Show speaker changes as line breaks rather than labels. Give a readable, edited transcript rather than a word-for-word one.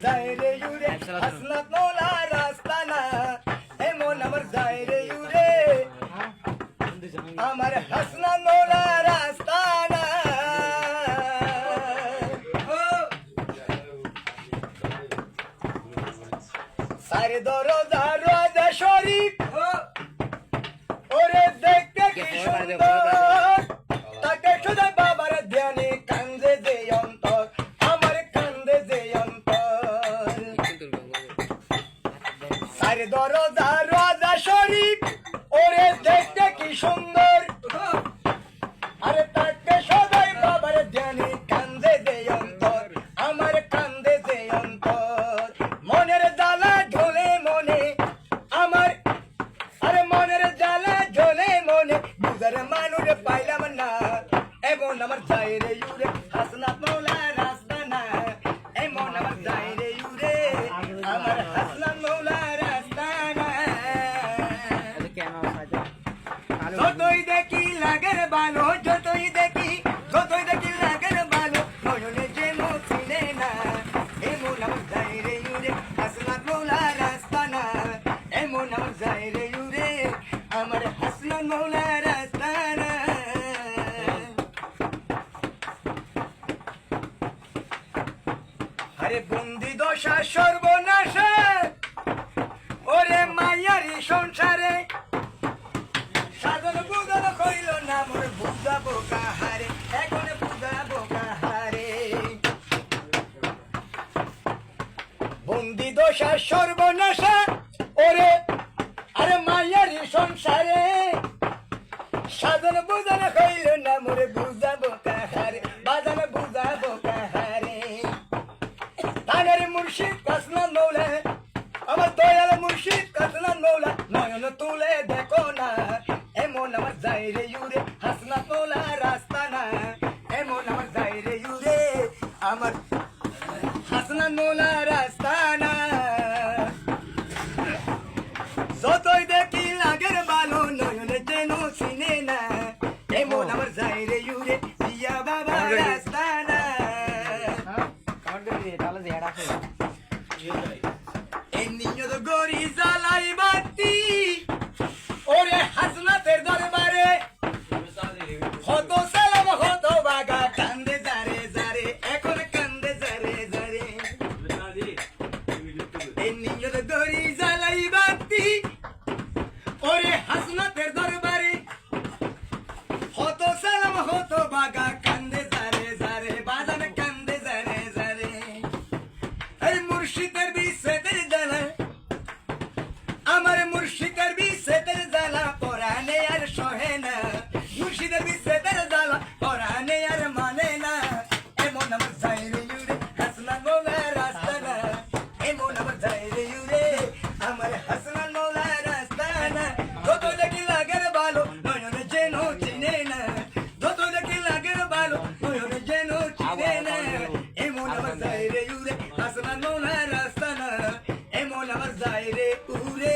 Zaire yure, hasnat mola rastana, emon amar zaire yure, amar hasnat mola rastana. Sare doro daro da sharif, ore dekhte ki sundor, take shuda babar dhyane kanze de ontor, amar kanze de ontor. Sare doro daro da sharif, ore dekhte ki sundor, are take shuda babar dhyane kanze de ontor, amar kanze de ontor. Moner dala dhole mone, amar আরে মনের জ্বালা জ্বলে মনে বুঝার মানুষ পাইলাম না এমন আমার যাইরে ইউরে হাসনাত মৌলা রাস্তা না এমন আমার যাইরে ইউরে আমার হাসনাত মৌলা রাস্তা না যতই দেখি লাগের ভালো যতই দেখি লাগের ভালো নয়নে যে মুছিনে না এমন আমার যাইরে ইউরে হাসনাত মৌলা রাস্তা না এমন আমার যাইরে ইউরে আমার হাসনাত মৌলা রাস্তা না আরে বন্দি দশা সর্বনাশা ওরে মায়ারি সংসারে সাধন বুঝন কইল না মোর বুঝাবো কাহারে এখন বুঝাবো কাহারে বন্দি দশা সর্বনাশা ওরে আরে মায়ারি সংসারে সাধন বুঝন কইল না মোর বুঝাবো কাহারে বাজান বুঝাবো কাহারে তানের মুর্শিদ হাসনাত মৌলা আমার দয়াল মুর্শিদ হাসনাত মৌলা নয়ন তুলে দেখো না এমন আমার যাইরে ইউরে হাসনাত মৌলা রাস্তা না এমন আমার যাইরে ইউরে আমার হাসনাত মৌলা রাস্তা না যতই দেখি লাগের ভালো নয়নে যেন চিনে না এমন আমার যাইরে ইউরে দিয়া বাবা রাস্তা না এই নিয়ত গরি জ্বালাই বাতি ওরে হাসনাতের দরবারে কত সালাম কত বাগা কান্দে জারে জারে এখন কান্দে জারে জারে এই নিয়ত গরি জ্বালাই বাতি ওরে হাসনাতের দরবারে কত সালাম কত বাগা কান্দে জারে জারে বাজান কান্দে জারে জারে এই মুর্শিদের বিছেদের জ্বালা আমার মুর্শিদের বিছেদের জ্বালা পরানে আর সহে না মুর্শিদের বিছেদের জ্বালা পরানে আর মানে না এমন আমার যাইরে ইউরে হাসনাত মৌলা রাস্তা না এমন আমার যাইরে ইউরে আমার হাসনাত মৌলা রাস্তা না যত দেখি লাগের ভালো নয়নে যেন চিনে না যত দেখি লাগের ভালো নয়নে যেন চিনে না এমন আমার যাইরে ইউরে হাসনাত মৌলা রাস্তা না এমন আমার যাইরে উরে